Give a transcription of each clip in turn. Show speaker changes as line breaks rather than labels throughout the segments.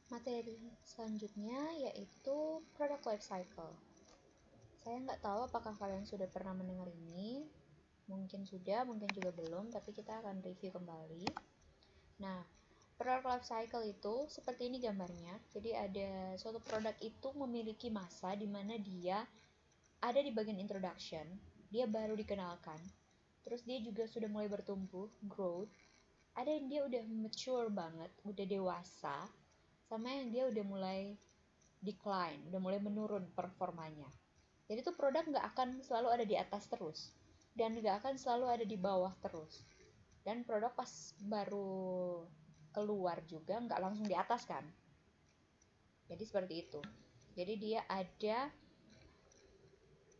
Materi selanjutnya yaitu product life cycle. Saya nggak tahu apakah kalian sudah pernah mendengar ini. Mungkin sudah, mungkin juga belum, tapi kita akan review kembali. Nah, product life cycle itu seperti ini gambarnya. Jadi ada suatu produk itu memiliki masa di mana dia ada di bagian introduction, dia baru dikenalkan. Terus dia juga sudah mulai bertumbuh, growth. Ada yang dia udah mature banget, udah dewasa, sama yang dia udah mulai decline, udah mulai menurun performanya. Jadi tuh produk nggak akan selalu ada di atas terus, dan nggak akan selalu ada di bawah terus. Dan produk pas baru keluar juga nggak langsung di atas kan. Jadi seperti itu. Jadi dia ada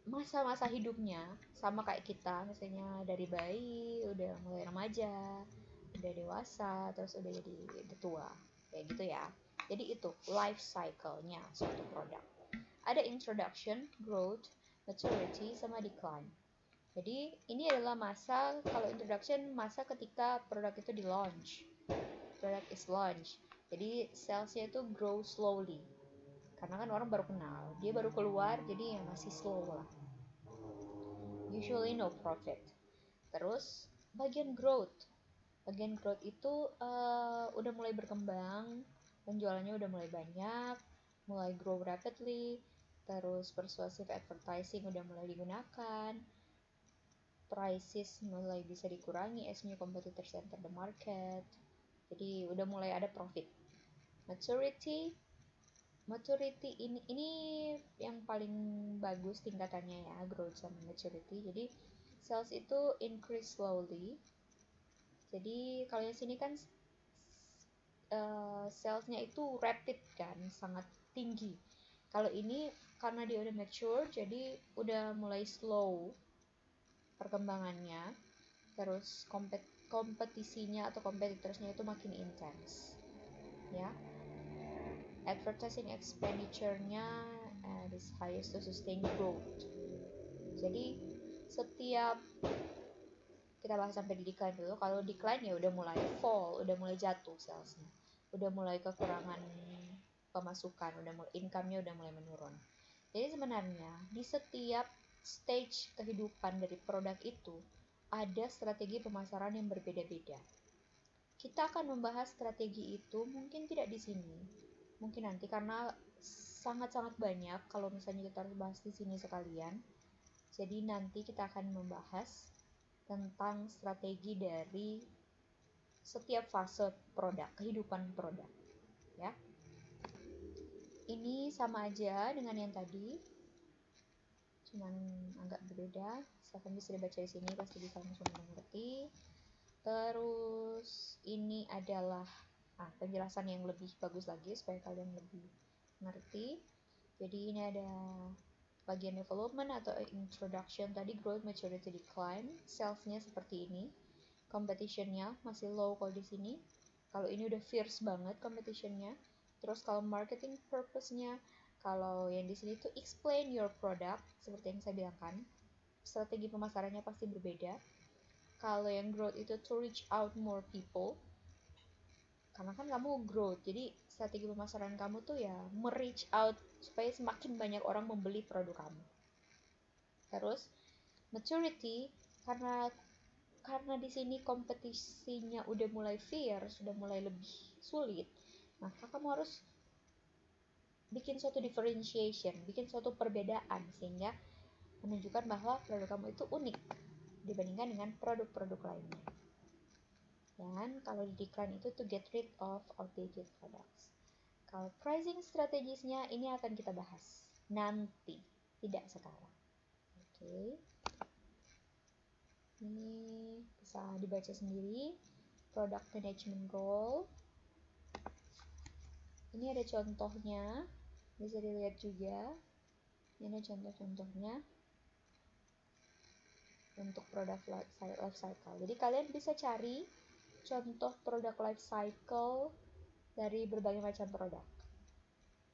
masa-masa hidupnya sama kayak kita, misalnya dari bayi, udah mulai remaja, udah dewasa, terus udah jadi udah tua, kayak gitu ya. Jadi itu life cycle-nya suatu produk. Ada introduction, growth, maturity, sama decline. Jadi ini adalah masa, kalau introduction masa ketika produk itu di launch, product is launch. Jadi salesnya itu grow slowly, karena kan orang baru kenal, dia baru keluar, jadi ya masih slow lah. Usually no profit. Terus bagian growth. Bagian growth itu udah mulai berkembang, penjualannya udah mulai banyak, mulai grow rapidly, terus persuasive advertising udah mulai digunakan, prices mulai bisa dikurangi as new competitors enter the market. Jadi udah mulai ada profit. Maturity, maturity ini yang paling bagus tingkatannya ya, growth sama maturity. Jadi sales itu increase slowly. Jadi kalau yang sini kan salesnya itu rapid kan, sangat tinggi. Kalau ini karena dia udah mature, jadi udah mulai slow perkembangannya. Terus kompetisinya atau competitorsnya itu makin intens, ya. Advertising expenditure-nya is highest to sustain growth. Jadi setiap kita bahas sampai di decline dulu. Kalau decline ya udah mulai fall, udah mulai jatuh salesnya, udah mulai kekurangan pemasukan, udah mulai income-nya udah mulai menurun. Jadi sebenarnya di setiap stage kehidupan dari produk itu ada strategi pemasaran yang berbeda-beda. Kita akan membahas strategi itu mungkin tidak di sini, mungkin nanti, karena sangat-sangat banyak kalau misalnya kita harus bahas di sini sekalian. Jadi nanti kita akan membahas tentang strategi dari setiap fase produk, kehidupan produk, ya. Ini sama aja dengan yang tadi, cuman agak berbeda. Silahkan bisa dibaca di sini, pasti bisa langsung mengerti. Terus ini adalah penjelasan yang lebih bagus lagi supaya kalian lebih ngerti. Jadi ini ada bagian development atau introduction tadi, growth, maturity, decline. Salesnya seperti ini. Competitionnya masih low kalau di sini. Kalau ini udah fierce banget competitionnya. Terus kalau marketing purpose-nya, kalau yang di sini tuh explain your product, seperti yang saya bilang kan, strategi pemasarannya pasti berbeda. Kalau yang growth itu to reach out more people, karena kan kamu growth, jadi strategi pemasaran kamu tuh ya reach out supaya semakin banyak orang membeli produk kamu. Terus maturity, karena di sini kompetisinya udah mulai fierce, sudah mulai lebih sulit, maka kamu harus bikin suatu differentiation, bikin suatu perbedaan sehingga menunjukkan bahwa produk kamu itu unik dibandingkan dengan produk-produk lainnya. Dan kalau di decline itu to get rid of outdated products. Kalau pricing strategisnya ini akan kita bahas nanti, tidak sekarang. Oke. Ini bisa dibaca sendiri. Product management goal. Ini ada contohnya, bisa dilihat juga. Ini ada contoh-contohnya untuk product life cycle. Jadi kalian bisa cari contoh product life cycle dari berbagai macam produk.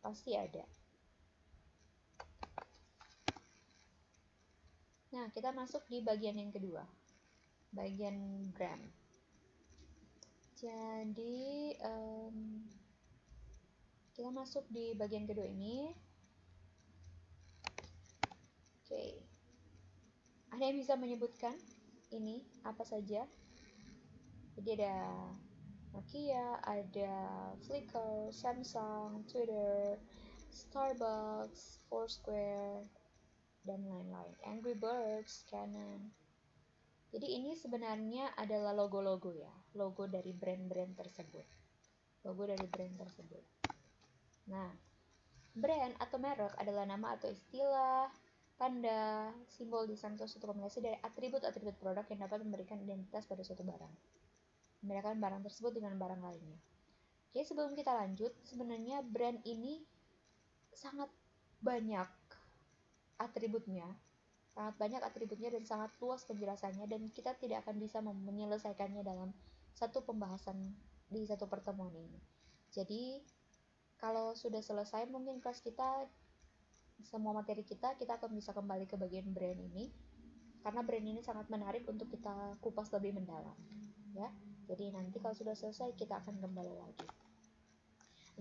Pasti ada. Nah, kita masuk di bagian yang kedua, bagian brand. Jadi Sebelum masuk di bagian kedua ini, oke, ada yang bisa menyebutkan ini apa saja? Jadi ada Nokia, ada Flickr, Samsung, Twitter, Starbucks, Foursquare, dan lain-lain. Angry Birds, Canon. Jadi ini sebenarnya adalah logo-logo ya, logo dari brand-brand tersebut. Logo dari brand tersebut. Nah, brand atau merek adalah nama atau istilah, tanda, simbol, desain atau suatu kombinasi dari atribut-atribut produk yang dapat memberikan identitas pada suatu barang. Membedakan barang tersebut dengan barang lainnya. Oke, sebelum kita lanjut, sebenarnya brand ini sangat banyak atributnya, dan sangat luas penjelasannya, dan kita tidak akan bisa menyelesaikannya dalam satu pembahasan di satu pertemuan ini. Jadi, kalau sudah selesai mungkin kelas kita, semua materi kita akan bisa kembali ke bagian brand ini, karena brand ini sangat menarik untuk kita kupas lebih mendalam, ya. Jadi nanti kalau sudah selesai kita akan kembali lagi.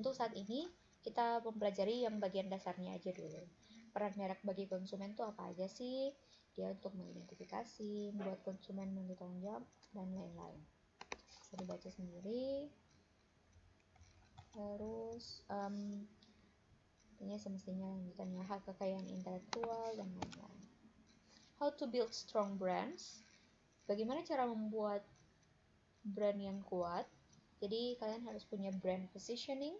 Untuk saat ini kita mempelajari yang bagian dasarnya aja dulu. Peran merek bagi konsumen itu apa aja sih? Dia untuk mengidentifikasi, membuat konsumen memiliki tanggung jawab, dan lain-lain. Bisa dibaca sendiri. Terus ini semestinya lanjutannya hak kekayaan intelektual dan lain-lain. How to build strong brands? Bagaimana cara membuat brand yang kuat? Jadi kalian harus punya brand positioning.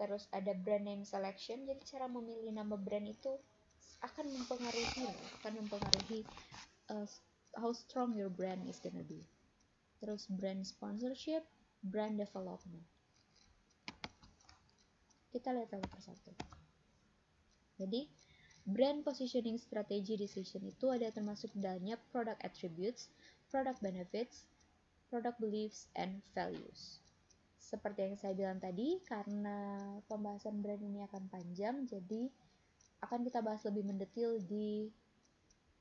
Terus ada brand name selection. Jadi cara memilih nama brand itu akan mempengaruhi how strong your brand is gonna be. Terus brand sponsorship, brand development. Kita lihat satu persatu. Jadi brand positioning strategy decision itu ada termasuk dalamnya product attributes, product benefits, product beliefs, and values. Seperti yang saya bilang tadi, karena pembahasan brand ini akan panjang, jadi akan kita bahas lebih mendetil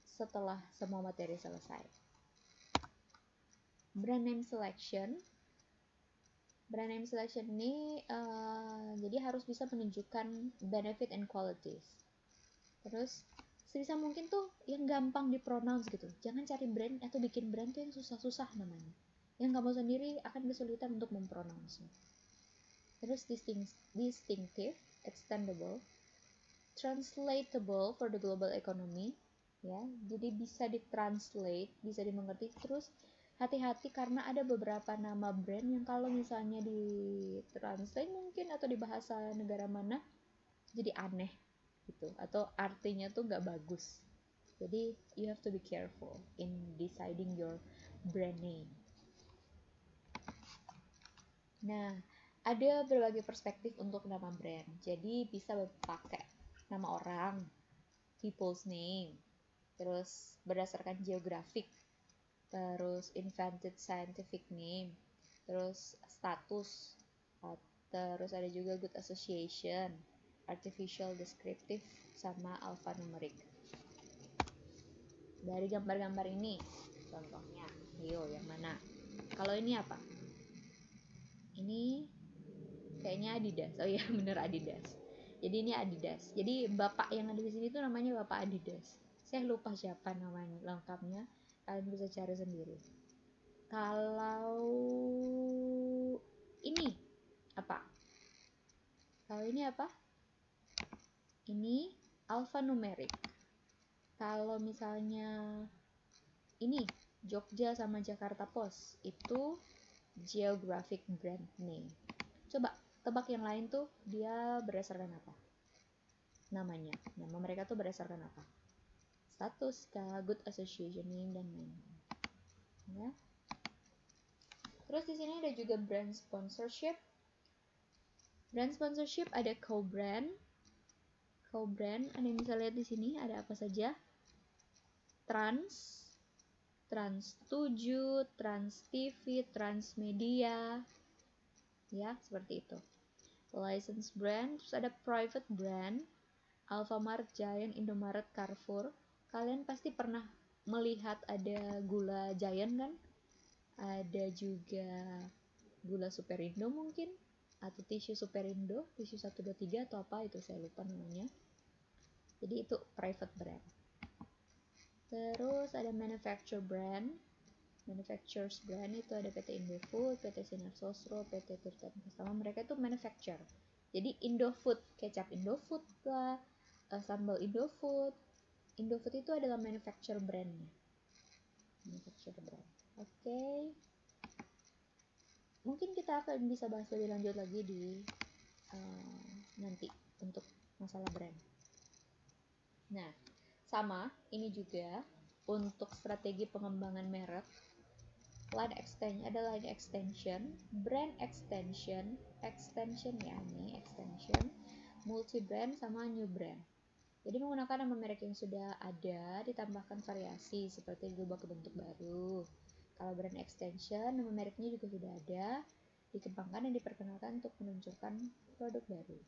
setelah semua materi selesai. Brand name selection. Brand name selection ini jadi harus bisa menunjukkan benefit and qualities. Terus sebisa mungkin tuh yang gampang dipronounce gitu. Jangan cari brand atau bikin brand tuh yang susah-susah namanya, yang kamu sendiri akan kesulitan untuk mempronounce. Terus distinctive, extendable, translatable for the global economy, ya. Jadi bisa ditranslate, bisa dimengerti. Terus hati-hati karena ada beberapa nama brand yang kalau misalnya ditranslate mungkin atau di bahasa negara mana jadi aneh gitu, atau artinya tuh nggak bagus. Jadi you have to be careful in deciding your brand name. Nah, ada berbagai perspektif untuk nama brand. Jadi bisa pakai nama orang, people's name, terus berdasarkan geographic, terus invented scientific name, terus status, terus ada juga good association, artificial descriptive, sama alphanumeric. Dari gambar-gambar ini, contohnya, ayo yang mana? Kalau ini apa? Ini kayaknya Adidas. Oh iya, bener Adidas. Jadi ini Adidas. Jadi bapak yang ada di sini tuh namanya Bapak Adidas. Saya lupa siapa namanya lengkapnya. Kalian bisa cari sendiri. Kalau ini apa? Kalau ini apa? Ini alphanumeric. Kalau misalnya ini Jogja sama Jakarta Post, itu geographic brand name. Coba tebak yang lain tuh dia berdasarkan apa? Namanya. Nama mereka tuh berdasarkan apa? Status, good association name, dan lain-lain. Ya. Terus di sini ada juga brand sponsorship. Brand sponsorship ada co-brand. Co-brand, ada yang bisa lihat di sini ada apa saja? Trans 7, Trans TV, Transmedia, ya seperti itu. License brand, terus ada private brand, Alfamart, Giant, Indomaret, Carrefour. Kalian pasti pernah melihat ada gula Giant kan? Ada juga gula Superindo mungkin. atau tisu Superindo, tisu 123 atau apa itu saya lupa namanya. Jadi itu private brand. Terus ada manufacturer brand. Manufacturers brand itu ada PT Indofood, PT Sinar Sosro, PT Tirta Investama. Mereka itu manufacture. Jadi Indofood, kecap Indofood lah, sambal Indofood. Indofood itu adalah manufacturer brandnya. Manufacturer brand. Oke. Mungkin kita akan bisa bahas lebih lanjut lagi di nanti untuk masalah brand. Nah, sama ini juga untuk strategi pengembangan merek. Line extension ada line extension, brand extension, ya nih extension, multi brand sama new brand. Jadi menggunakan nama merek yang sudah ada ditambahkan variasi seperti diubah ke bentuk baru. Kalau brand extension nama mereknya juga sudah ada, dikembangkan dan diperkenalkan untuk menunjukkan produk baru.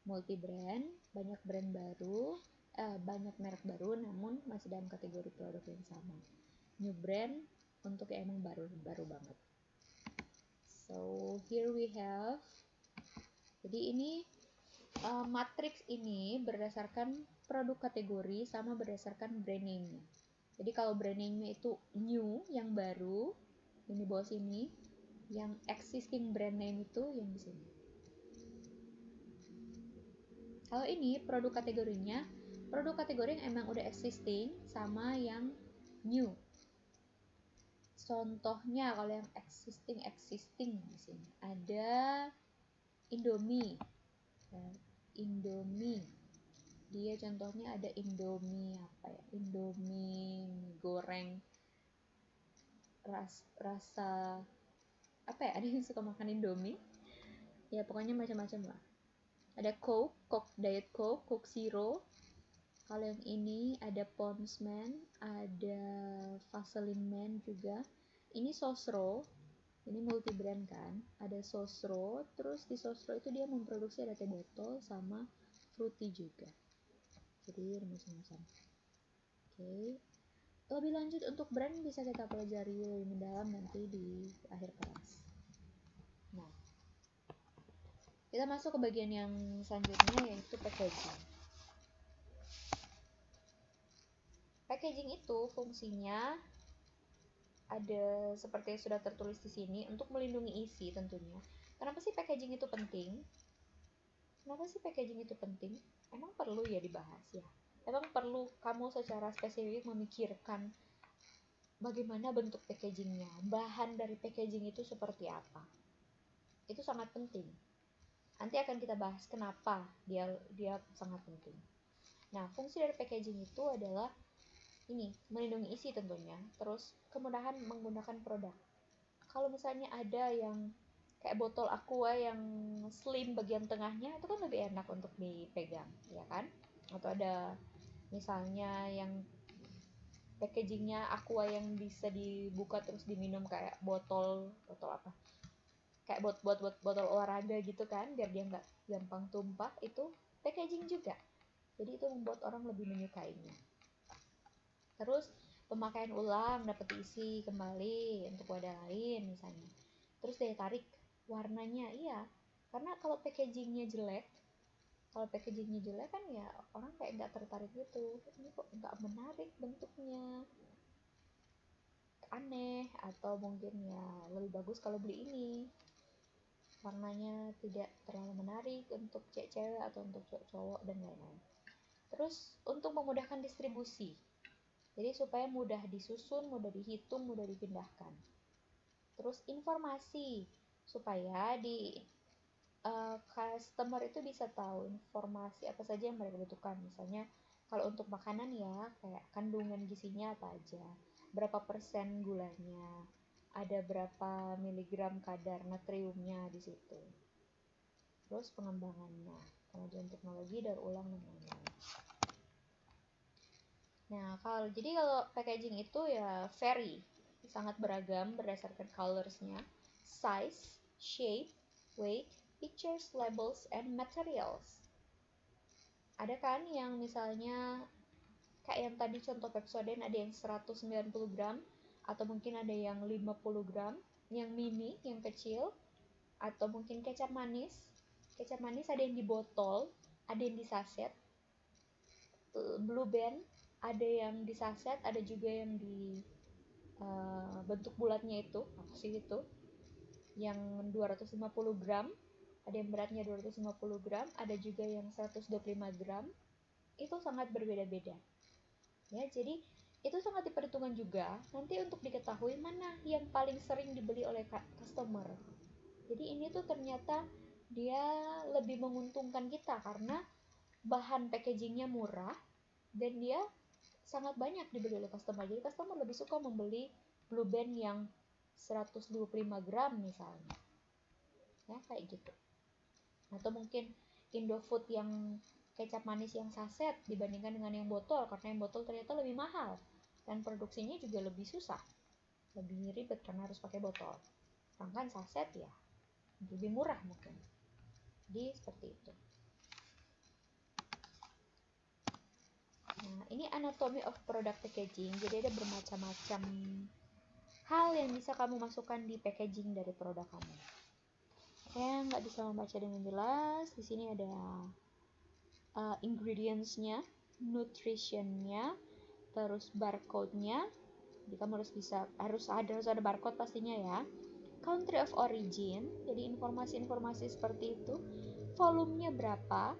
Multi brand, banyak brand baru, banyak merek baru namun masih dalam kategori produk yang sama. New brand untuk yang emang baru banget. So here we have. Jadi ini matriks ini berdasarkan produk kategori sama berdasarkan brand name-nya. Jadi kalau brand name-nya itu new, yang baru, yang di bawah sini, yang existing brand name itu yang di sini. Kalau ini produk kategorinya, produk kategori yang emang udah existing sama yang new. Contohnya kalau yang existing di sini ada Indomie. Indomie. Dia contohnya ada Indomie apa ya? Indomie goreng rasa apa ya? Ada yang suka makan Indomie? Ya pokoknya macam-macam lah. Ada Coke Diet Coke, Coke Zero. Kalau yang ini ada Pond's Man, ada Vaseline Man juga. Ini Sosro, ini multi brand kan. Ada Sosro, terus di Sosro itu dia memproduksi ada teh botol sama fruity juga. Jadi macam-macam. Oke. Lebih lanjut untuk brand bisa kita pelajari lebih mendalam nanti di akhir kelas. Nah, kita masuk ke bagian yang selanjutnya yaitu packaging. Packaging itu fungsinya ada seperti yang sudah tertulis di sini untuk melindungi isi tentunya. Kenapa sih packaging itu penting? Emang perlu ya dibahas ya? Emang perlu kamu secara spesifik memikirkan bagaimana bentuk packagingnya, bahan dari packaging itu seperti apa? Itu sangat penting. Nanti akan kita bahas kenapa dia sangat penting. Nah, fungsi dari packaging itu adalah ini, melindungi isi tentunya, terus kemudahan menggunakan produk. Kalau misalnya ada yang kayak botol aqua yang slim bagian tengahnya, itu kan lebih enak untuk dipegang, ya kan? Atau ada misalnya yang packagingnya aqua yang bisa dibuka terus diminum kayak botol apa? Kayak botol olahraga gitu kan, biar dia nggak gampang tumpah, itu packaging juga. Jadi itu membuat orang lebih menyukainya. Terus pemakaian ulang dapat diisi kembali untuk wadah lain misalnya. Terus daya tarik warnanya, iya, karena kalau packagingnya jelek kan ya orang kayak nggak tertarik gitu. Ini kok nggak menarik bentuknya, aneh, atau mungkin ya lebih bagus kalau beli ini, warnanya tidak terlalu menarik untuk cewek atau untuk cowok dan lain-lain. Terus untuk memudahkan distribusi, jadi supaya mudah disusun, mudah dihitung, mudah dipindahkan. Terus informasi, supaya customer itu bisa tahu informasi apa saja yang mereka butuhkan. Misalnya kalau untuk makanan ya, kayak kandungan gizinya apa aja, berapa persen gulanya, ada berapa miligram kadar natriumnya di situ. Terus pengembangannya, kemajuan teknologi, daur ulang dan lain-lain. Nah, kalau packaging itu ya sangat beragam berdasarkan colorsnya, size, shape, weight, pictures, labels, and materials. Ada kan yang misalnya kayak yang tadi contoh Pepsodent ada yang 190 gram atau mungkin ada yang 50 gram, yang mini, yang kecil, atau mungkin kecap manis. Kecap manis ada yang di botol, ada yang di saset. Blue Band ada yang di saset, ada juga yang di bentuk bulatnya itu, apa sih itu? Yang 250 gram, ada yang beratnya 250 gram, ada juga yang 125 gram. Itu sangat berbeda-beda. Ya, jadi itu sangat diperhitungkan juga nanti untuk diketahui mana yang paling sering dibeli oleh customer. Jadi ini tuh ternyata dia lebih menguntungkan kita karena bahan packagingnya murah dan dia sangat banyak dibeli oleh customer. Jadi customer lebih suka membeli Blue Band yang 125 gram misalnya. Ya, kayak gitu. Atau mungkin Indofood yang kecap manis yang saset dibandingkan dengan yang botol, karena yang botol ternyata lebih mahal dan produksinya juga lebih susah, lebih ribet karena harus pakai botol. Sedangkan saset ya lebih murah mungkin. Jadi seperti itu. Nah, ini anatomy of product packaging. Jadi ada bermacam-macam hal yang bisa kamu masukkan di packaging dari produk kamu. Saya nggak bisa membaca dengan jelas. Di sini ada ingredients-nya, nutrition-nya, terus barcode-nya. Jadi kamu harus ada barcode pastinya ya. Country of origin, jadi informasi-informasi seperti itu. Volumenya berapa?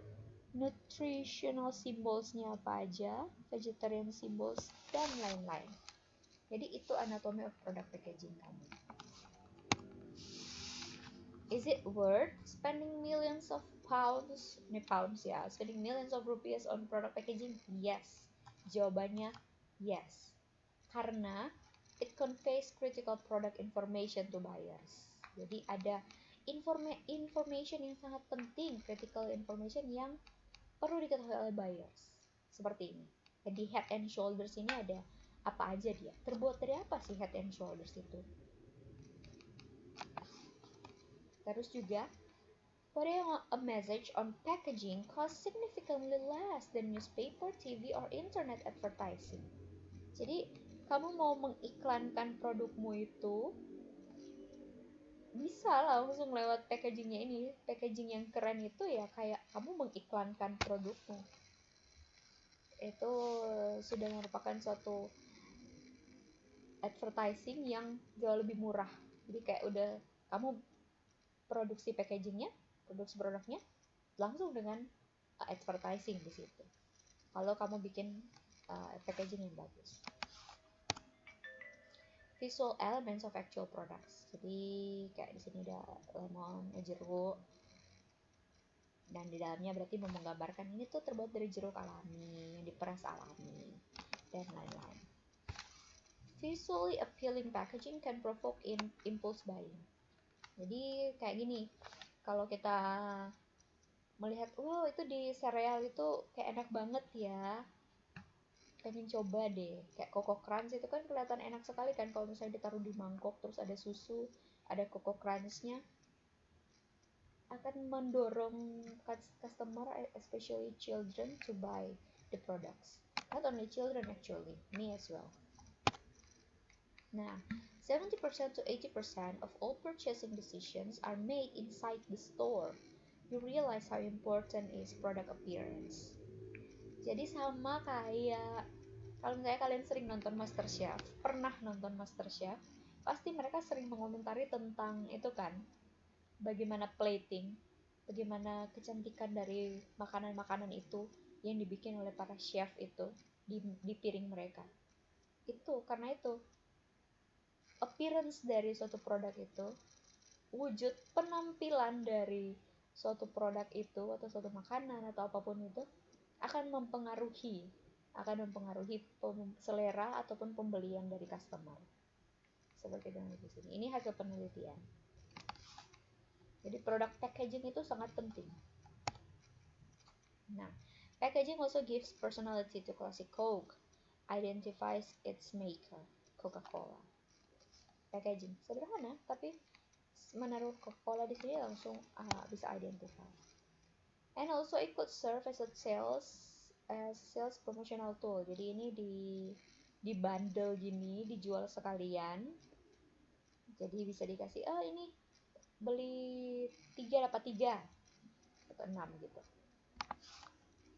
Nutritional symbols-nya apa aja? Vegetarian symbols dan lain-lain. Jadi itu anatomy of product packaging kamu. Is it worth spending millions of pounds? Spending millions of rupees on product packaging? Yes. Jawabannya yes. Karena it conveys critical product information to buyers. Jadi ada information yang sangat penting, critical information yang perlu diketahui oleh buyers. Seperti ini. Jadi Head and Shoulders ini ada apa aja dia? Terbuat dari apa sih Head and Shoulders itu? Terus juga, putting a message on packaging costs significantly less than newspaper, TV, or internet advertising. Jadi, kamu mau mengiklankan produkmu itu, bisa langsung lewat packagingnya ini. Packaging yang keren itu ya kayak kamu mengiklankan produkmu. Itu sudah merupakan suatu advertising yang jauh lebih murah. Jadi kayak udah kamu produksi packagingnya, produksi produknya langsung dengan advertising di situ. Kalau kamu bikin packaging yang bagus. Visual elements of actual products. Jadi kayak di sini ada lemon, jeruk, dan di dalamnya berarti menggambarkan ini tuh terbuat dari jeruk alami, yang diperas alami, dan lain-lain. Visually appealing packaging can provoke impulse buying. Jadi kayak gini, kalau kita melihat, wow itu di sereal itu kayak enak banget ya, pengen coba deh. Kayak Coco Crunch itu kan kelihatan enak sekali kan kalau misalnya ditaruh di mangkok, terus ada susu, ada Coco Crunch-nya, akan mendorong customer, especially children, to buy the products. Not only children actually, me as well. Nah, 70% to 80% of all purchasing decisions are made inside the store. You realize how important is product appearance. Jadi sama kayak kalau misalnya kalian sering nonton MasterChef, pernah nonton MasterChef, pasti mereka sering mengomentari tentang itu kan, bagaimana plating, bagaimana kecantikan dari makanan-makanan itu yang dibikin oleh para chef itu di piring mereka. Itu karena itu appearance dari suatu produk itu, wujud penampilan dari suatu produk itu atau suatu makanan atau apapun itu akan mempengaruhi selera ataupun pembelian dari customer. Seperti yang di sini. Ini hasil penelitian. Jadi produk packaging itu sangat penting. Nah, packaging also gives personality to classic Coke, identifies its maker, Coca-Cola. Packaging sederhana, tapi menaruh Coca-Cola di sini langsung bisa identify. And also it could serve as a sales promotional tool. Jadi ini di bundle gini, dijual sekalian. Jadi bisa dikasih, ini beli 3 dapat 3 atau 6 gitu.